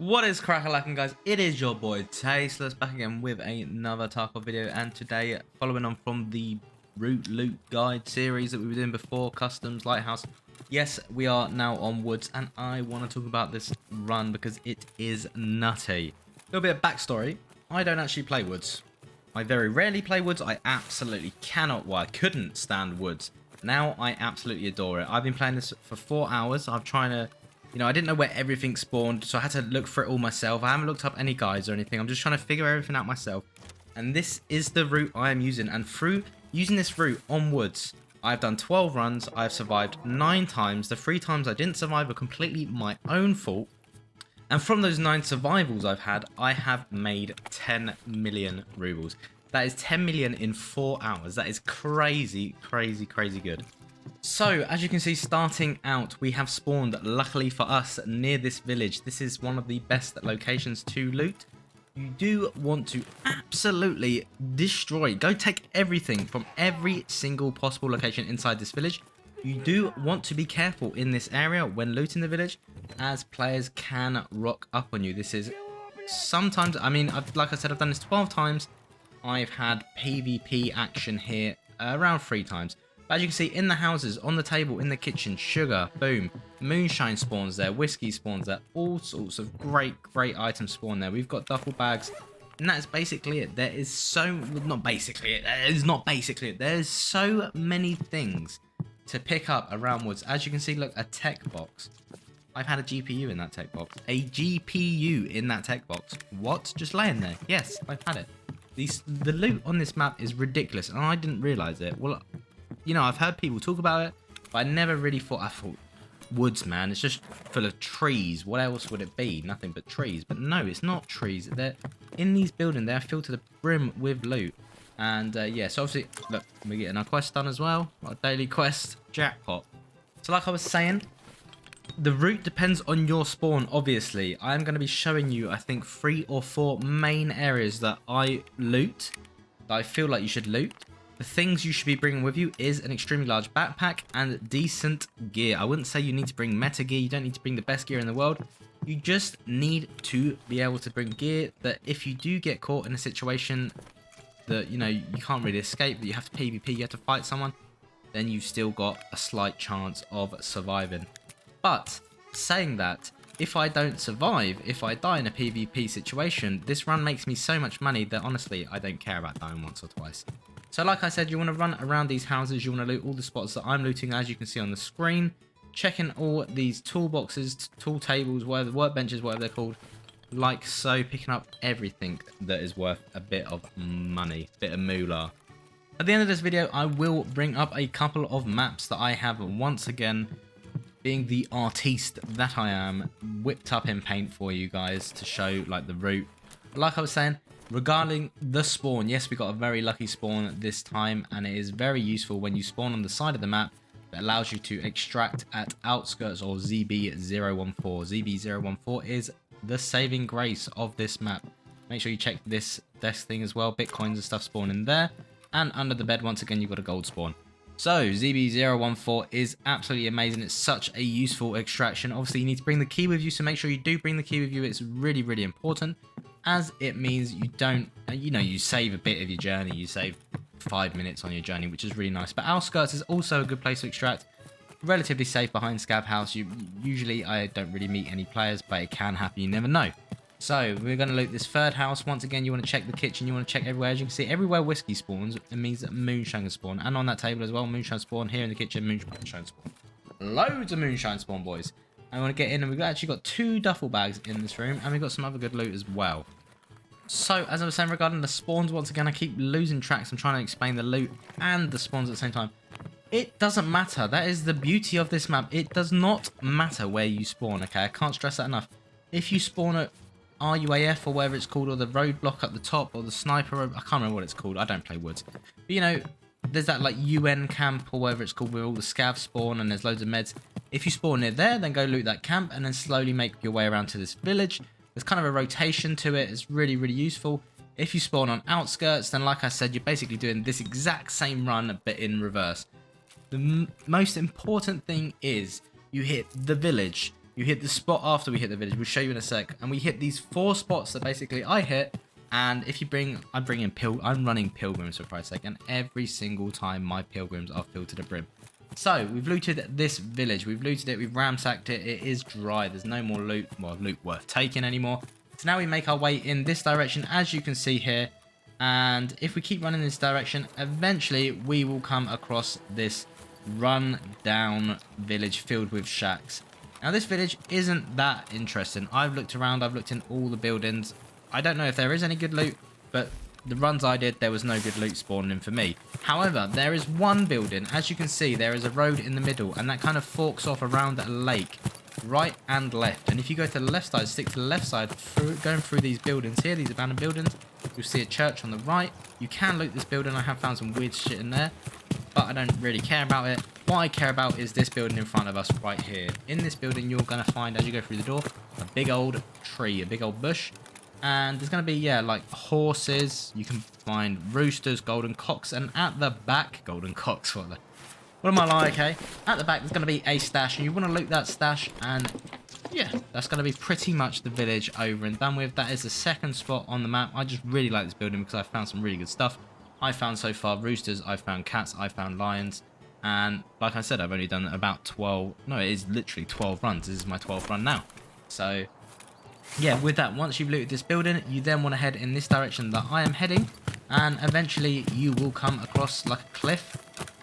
What is crackalacking, guys? It is your boy Tasteless back again with another Tarkov video, and today, following on from the route loot guide series that we were doing before, customs, lighthouse. Yes, we are now on woods, and I want to talk about this run because it is nutty. A little bit of backstory: I don't actually play woods. I very rarely play woods. I absolutely cannot. Well, I couldn't stand woods. Now I absolutely adore it. I've been playing this for 4 hours. I'm trying to. I didn't know where everything spawned, so I had to look for it all myself. I haven't looked up any guides or anything. I'm just trying to figure everything out myself. And this is the route I am using. And through using this route on woods, I've done 12 runs. I've survived 9 times. The 3 times I didn't survive were completely my own fault. And from those 9 survivals I've had, I have made 10 million rubles. That is 10 million in 4 hours. That is crazy, crazy, crazy good. So, as you can see, starting out, we have spawned, luckily for us, near this village. This is one of the best locations to loot. You do want to absolutely destroy, go take everything from every single possible location inside this village. You do want to be careful in this area when looting the village, as players can rock up on you. This is sometimes, like I said, I've done this 12 times. I've had PvP action here around 3 times. But as you can see, in the houses, on the table, in the kitchen, sugar, boom, moonshine spawns there, whiskey spawns there, all sorts of great items spawn there. We've got duffel bags, and that is basically it. There is not basically it, that is not basically it. There's so many things to pick up around woods. As you can see, look, a tech box. I've had a GPU in that tech box. A GPU in that tech box. What? Just laying there. Yes, I've had it. The loot on this map is ridiculous, and I didn't realize it. Well, I've heard people talk about it, but I never really thought. I thought, woods, man, it's just full of trees. What else would it be? Nothing but trees. But no, it's not trees. They're in these buildings. They're filled to the brim with loot. And yeah, so obviously, look, we're getting our quest done as well. Our daily quest, jackpot. So like I was saying, the route depends on your spawn, obviously. I am going to be showing you, I think, 3 or 4 main areas that I loot, that I feel like you should loot. The things you should be bringing with you is an extremely large backpack and decent gear. I wouldn't say you need to bring meta gear. You don't need to bring the best gear in the world. You just need to be able to bring gear that if you do get caught in a situation that, you can't really escape, that you have to PvP, you have to fight someone, then you've still got a slight chance of surviving. But saying that, if I don't survive, if I die in a PvP situation, this run makes me so much money that honestly, I don't care about dying once or twice. So like I said, you want to run around these houses, you want to loot all the spots that I'm looting, as you can see on the screen. Checking all these toolboxes, tool tables, whatever, workbenches, whatever they're called. Like so, picking up everything that is worth a bit of money, a bit of moolah. At the end of this video, I will bring up a couple of maps that I have once again, being the artiste that I am, whipped up in paint for you guys to show like the route. But like I was saying, regarding the spawn, yes, we got a very lucky spawn this time, and it is very useful when you spawn on the side of the map that allows you to extract at outskirts or ZB014. ZB014 is the saving grace of this map. Make sure you check this desk thing as well. Bitcoins and stuff spawn in there, and under the bed once again you've got a gold spawn. So ZB014 is absolutely amazing. It's such a useful extraction. Obviously you need to bring the key with you, so make sure you do bring the key with you. It's really important, as it means you don't, you save a bit of your journey. You save 5 minutes on your journey, which is really nice. But outskirts is also a good place to extract. Relatively safe behind Scav House. Usually I don't really meet any players, but it can happen. You never know. So we're going to loot this 3rd house. Once again, you want to check the kitchen. You want to check everywhere. As you can see, everywhere whiskey spawns, it means that moonshine can spawn. And on that table as well, moonshine spawn. Here in the kitchen, moonshine spawn. Loads of moonshine spawn, boys. I want to get in, and we've actually got 2 duffel bags in this room, and we've got some other good loot as well. So, as I was saying regarding the spawns, once again, I keep losing tracks. I'm trying to explain the loot and the spawns at the same time. It doesn't matter. That is the beauty of this map. It does not matter where you spawn, okay? I can't stress that enough. If you spawn at RUAF or whatever it's called, or the roadblock at the top, or the sniper, I can't remember what it's called. I don't play woods. But, there's that like UN camp or whatever it's called where all the scavs spawn and there's loads of meds. If you spawn near there, then go loot that camp and then slowly make your way around to this village. There's kind of a rotation to it. It's really useful. If you spawn on outskirts, then like I said, you're basically doing this exact same run but in reverse. The most important thing is you hit the village You hit the spot after we hit the village. We'll show you in a sec. And we hit these 4 spots that basically I hit. And if you I'm running pilgrims for Christ's sake. And every single time my pilgrims are filled to the brim. So we've looted this village. We've looted it. We've ransacked it. It is dry. There's no more loot. Well, loot worth taking anymore. So now we make our way in this direction, as you can see here. And if we keep running in this direction, eventually we will come across this run down village filled with shacks. Now this village isn't that interesting. I've looked around, I've looked in all the buildings. I don't know if there is any good loot, but the runs I did, there was no good loot spawning for me. However, there is one building. As you can see, there is a road in the middle, and that kind of forks off around a lake, right and left. And if you go to the left side, stick to the left side, going through these buildings here, these abandoned buildings, you'll see a church on the right. You can loot this building. I have found some weird shit in there, but I don't really care about it. What I care about is this building in front of us right here. In this building, you're going to find, as you go through the door, a big old tree, a big old bush. And there's going to be, yeah, like horses. You can find roosters, golden cocks, and at the back, golden cocks, what am I like, okay? At the back, there's going to be a stash, and you want to loot that stash, and yeah, that's going to be pretty much the village over and done with. That is the second spot on the map. I just really like this building because I found some really good stuff. I found so far roosters, I found cats, I found lions, and like I said, I've only done about 12, no, it is literally 12 runs. This is my 12th run now. So yeah, with that, once you've looted this building, you then want to head in this direction that I am heading, and eventually you will come across like a cliff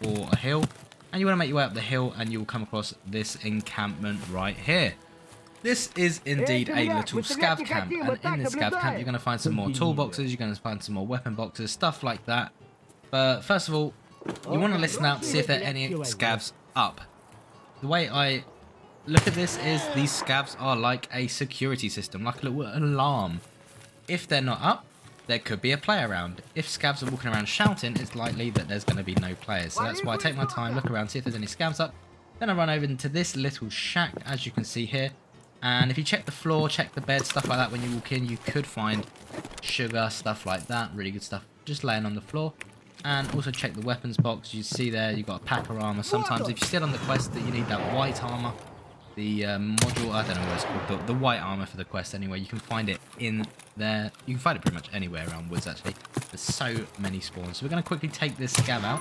or a hill, and you want to make your way up the hill, and you will come across this encampment right here. This is indeed a little scav camp, and in this scav camp you're going to find some more toolboxes, you're going to find some more weapon boxes, stuff like that. But first of all, you want to listen out to see if there are any scavs up. The way I look at this is these scavs are like a security system, like a little alarm. If they're not up, there could be a player around. If scavs are walking around shouting, it's likely that there's going to be no players. So that's why I take my time, look around, see if there's any scavs up. Then I run over into this little shack, as you can see here. And if you check the floor, check the bed, stuff like that, when you walk in, you could find sugar, stuff like that. Really good stuff just laying on the floor. And also check the weapons box. You see there, you've got a pack of armor. Sometimes if you sit on the quest that you need that white armor, the module, I don't know what it's called, the white armor for the quest anyway, you can find it in there. You can find it pretty much anywhere around woods actually. There's so many spawns. So we're going to quickly take this scav out.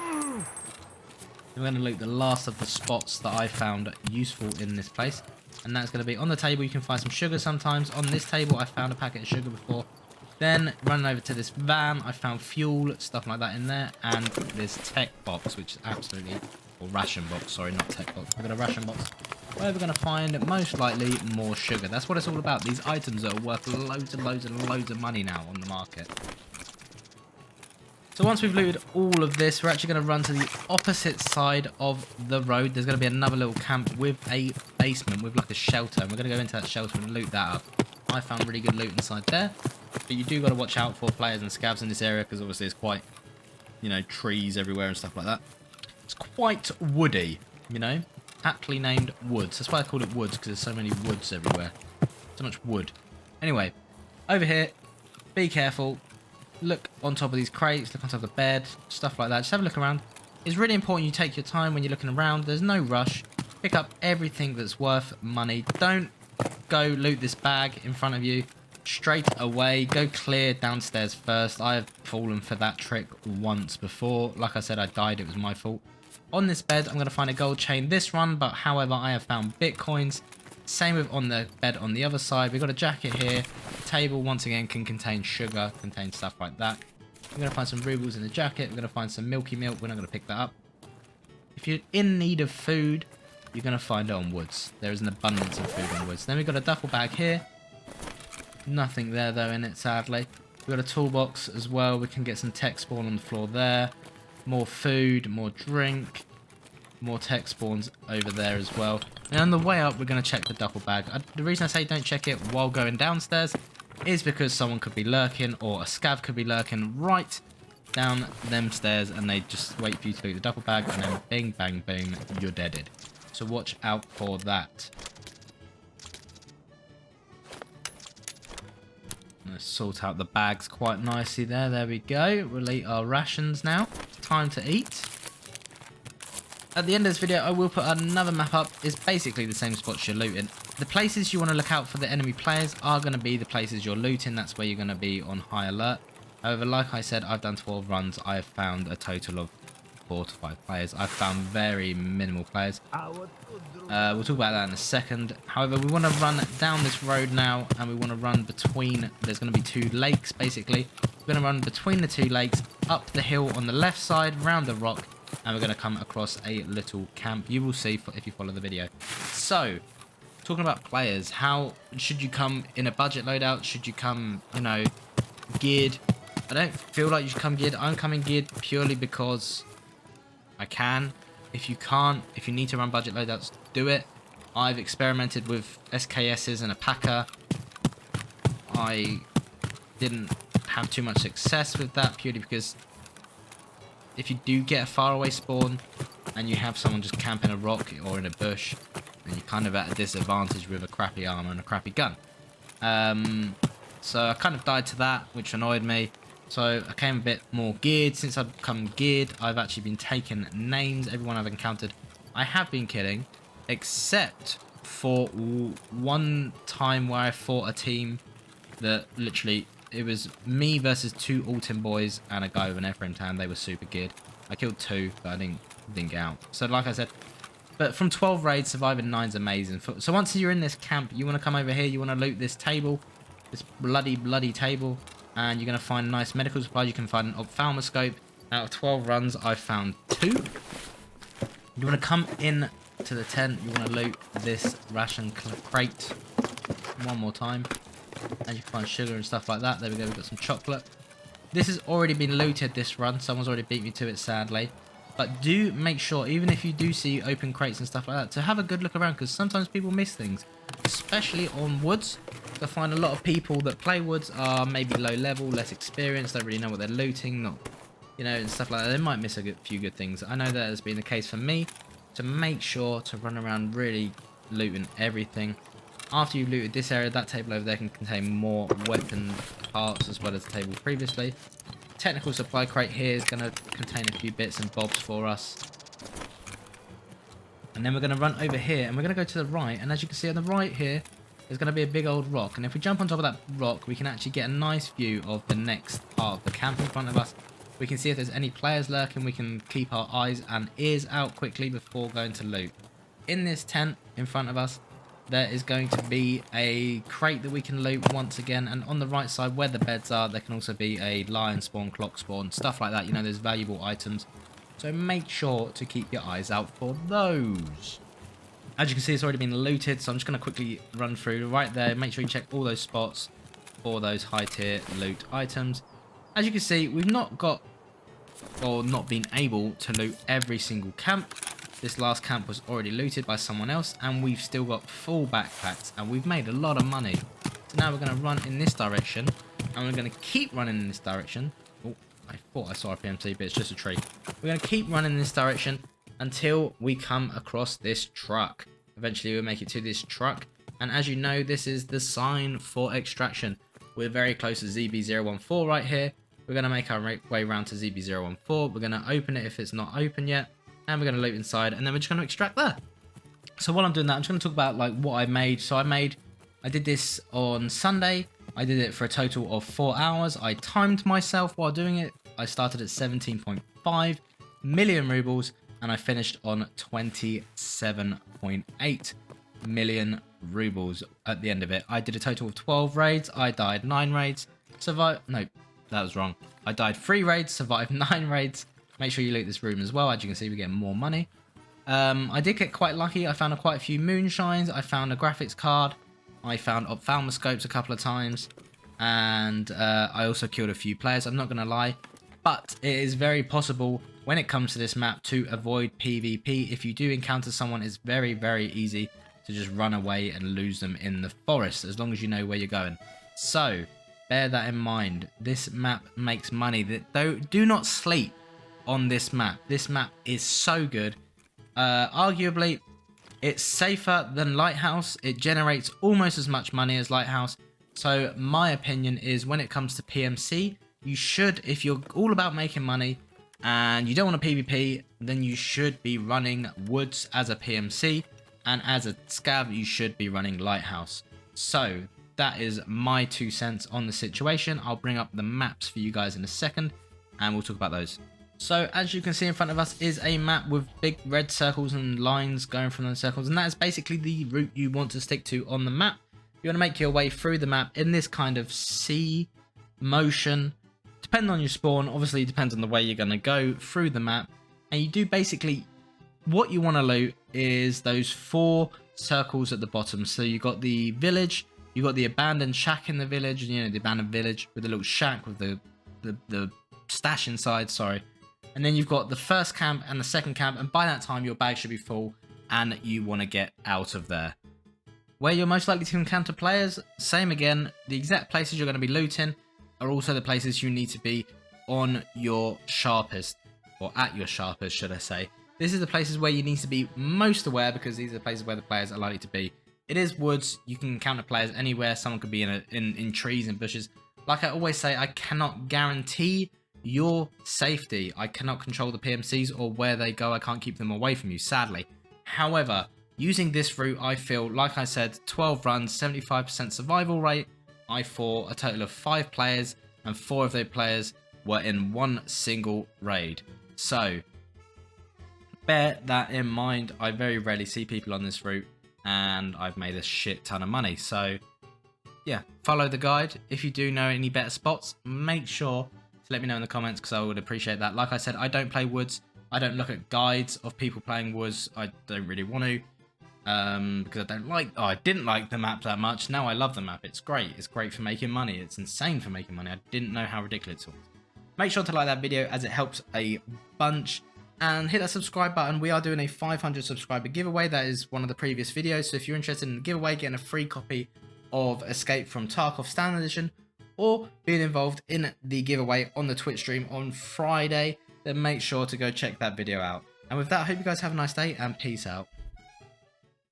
We're going to loot the last of the spots that I found useful in this place. And that's going to be on the table. You can find some sugar sometimes. On this table, I found a packet of sugar before. Then running over to this van, I found fuel, stuff like that in there. And this tech box, which is absolutely, or ration box, sorry, not tech box. We've got a ration box where we're going to find most likely more sugar. That's what it's all about. These items that are worth loads and loads and loads of money now on the market. So once we've looted all of this, we're actually going to run to the opposite side of the road. There's going to be another little camp with a basement, with like a shelter. And we're going to go into that shelter and loot that up. I found really good loot inside there. But you do got to watch out for players and scavs in this area, because obviously it's quite, you know, trees everywhere and stuff like that. It's quite woody, you know. Aptly named woods. That's why I call it woods, because there's so many woods everywhere. So much wood. Anyway, over here, be careful. Look on top of these crates, look on top of the bed, stuff like that. Just have a look around. It's really important you take your time when you're looking around. There's no rush. Pick up everything that's worth money. Don't go loot this bag in front of you straight away. Go clear downstairs first. I have fallen for that trick once before. Like I said, I died. It was my fault. On this bed, I'm going to find a gold chain this run, but however, I have found bitcoins. Same with on the bed on the other side. We've got a jacket here. The table, once again, can contain sugar, contain stuff like that. We're going to find some rubles in the jacket. We're going to find some milky milk. We're not going to pick that up. If you're in need of food, you're going to find it on woods. There is an abundance of food on woods. Then we've got a duffel bag here. Nothing there, though, in it, sadly. We've got a toolbox as well. We can get some tech spawn on the floor there. More food, more drink. More tech spawns over there as well. And on the way up, we're going to check the duffel bag. The reason I say don't check it while going downstairs is because someone could be lurking, or a scav could be lurking right down them stairs, and they just wait for you to loot the duffel bag, and then bing, bang, boom, you're deaded. So watch out for that. Let's sort out the bags quite nicely there. There we go. We'll eat our rations now. Time to eat. At the end of this video, I will put another map up. It's basically the same spots you're looting. The places you want to look out for the enemy players are going to be the places you're looting. That's where you're going to be on high alert. However, like I said, I've done 12 runs. I've found a total of 4 to 5 players. I've found very minimal players. We'll talk about that in a second. However, we want to run down this road now, and we want to run between... There's going to be 2 lakes, basically. We're going to run between the 2 lakes, up the hill on the left side, round the rock, and we're going to come across a little camp. You will see if you follow the video. So... Talking about players, how should you come in a budget loadout? Should you come, you know, geared? I don't feel like you should come geared. I'm coming geared purely because I can. If you can't, if you need to run budget loadouts, do it. I've experimented with SKSs and a Packer. I didn't have too much success with that purely because if you do get a faraway spawn and you have someone just camping a rock or in a bush, and you're kind of at a disadvantage with a crappy armor and a crappy gun. So I kind of died to that, which annoyed me. So I came a bit more geared. Since I've become geared, I've actually been taking names. Everyone I've encountered, I have been killing, except for one time where I fought a team that literally, it was me versus 2 Alton boys and a guy with an Ephraim tan. They were super geared. I killed 2, but I didn't get out. So like I said, but from 12 raids, surviving 9's amazing. So once you're in this camp, you want to come over here. You want to loot this table, this bloody table, and you're going to find nice medical supplies. You can find an ophthalmoscope. Out of 12 runs, I've found 2. You want to come in to the tent. You want to loot this ration crate one more time, and you can find sugar and stuff like that. There we go. We've got some chocolate. This has already been looted this run. Someone's already beat me to it, sadly. But do make sure, even if you do see open crates and stuff like that, to have a good look around, because sometimes people miss things, especially on woods. I find a lot of people that play woods are maybe low level, less experienced, don't really know what they're looting, not, you know, and stuff like that. They might miss a few good things. I know that has been the case for me. To make sure to run around really looting everything. After you've looted this area, that table over there can contain more weapon parts as well as the table previously. Technical supply crate here is going to contain a few bits and bobs for us. And then we're going to run over here and we're going to go to the right. And as you can see on the right here, there's going to be a big old rock. And if we jump on top of that rock, we can actually get a nice view of the next part of the camp in front of us. We can see if there's any players lurking. We can keep our eyes and ears out quickly before going to loot. In this tent in front of us, there is going to be a crate that we can loot once again, and on the right side where the beds are, there can also be a lion spawn, clock spawn, stuff like that. You know, there's valuable items, so make sure to keep your eyes out for those. As you can see, it's already been looted, so I'm just going to quickly run through right there. Make sure you check all those spots for those high tier loot items. As you can see, we've not got, or not been able to loot every single camp. This last camp was already looted by someone else, and we've still got full backpacks, and we've made a lot of money. So now we're going to run in this direction, and we're going to keep running in this direction. Oh, I thought I saw a PMC, but it's just a tree. We're going to keep running in this direction until we come across this truck. Eventually, we'll make it to this truck, and as you know, this is the sign for extraction. We're very close to ZB014 right here. We're going to make our way around to ZB014. We're going to open it if it's not open yet. And we're going to loot inside, and then we're just going to extract there. So while I'm doing that, I'm just going to talk about like what I made. So I did this on Sunday. I did it for a total of 4 hours. I timed myself while doing it. I started at 17.5 million rubles, and I finished on 27.8 million rubles at the end of it. I did a total of 12 raids. I died 9 raids. Survived. No, that was wrong. I died 3 raids, survived 9 raids. Make sure you loot this room as well. As you can see, we're getting more money. I did get quite lucky. I found quite a few moonshines. I found a graphics card. I found ophthalmoscopes a couple of times. And I also killed a few players, I'm not going to lie. But it is very possible when it comes to this map to avoid PvP. If you do encounter someone, it's very, very easy to just run away and lose them in the forest, as long as you know where you're going. So, bear that in mind. This map makes money. Do not sleep on this map. This map is so good. Arguably, it's safer than Lighthouse. It generates almost as much money as Lighthouse. So my opinion is, when it comes to PMC, you should, if you're all about making money and you don't want a PvP, then you should be running Woods as a PMC. and as a scav you should be running Lighthouse. So that is my 2 cents on the situation. I'll bring up the maps for you guys in a second and we'll talk about those. So as you can see in front of us is a map with big red circles and lines going from those circles, and that is basically the route you want to stick to on the map. You want to make your way through the map in this kind of C motion, depending on your spawn. Obviously it depends on the way you're going to go through the map, and you do basically, what you want to loot is those 4 circles at the bottom. So you got the village, you got the abandoned shack in the village, you know, the abandoned village with the little shack with the stash inside, sorry. And then you've got the first camp and the second camp, and by that time your bag should be full and you want to get out of there. Where you're most likely to encounter players, same again, the exact places you're going to be looting are also the places you need to be on your sharpest, or at your sharpest should I say. This is the places where you need to be most aware, because these are the places where the players are likely to be. It is woods, you can encounter players anywhere, someone could be in trees and bushes. Like I always say, I cannot guarantee your safety. I cannot control the PMCs or where they go. I can't keep them away from you, sadly. However, using this route, I feel, like I said, 12 runs, 75% survival rate. I fought a total of 5 players, and 4 of those players were in one single raid. So, bear that in mind. I very rarely see people on this route, and I've made a shit ton of money. So, yeah, follow the guide. If you do know any better spots, make sure let me know in the comments, because I would appreciate that. Like I said, I don't play woods. I don't look at guides of people playing woods. I don't really want to, because I didn't like the map that much. Now I love the map. It's great. It's great for making money. It's insane for making money. I didn't know how ridiculous it was. Make sure to like that video as it helps a bunch, and hit that subscribe button. We are doing a 500 subscriber giveaway. That is one of the previous videos. So if you're interested in the giveaway, getting a free copy of Escape from Tarkov Standard Edition, or being involved in the giveaway on the Twitch stream on Friday, then make sure to go check that video out. And with that, I hope you guys have a nice day, and peace out.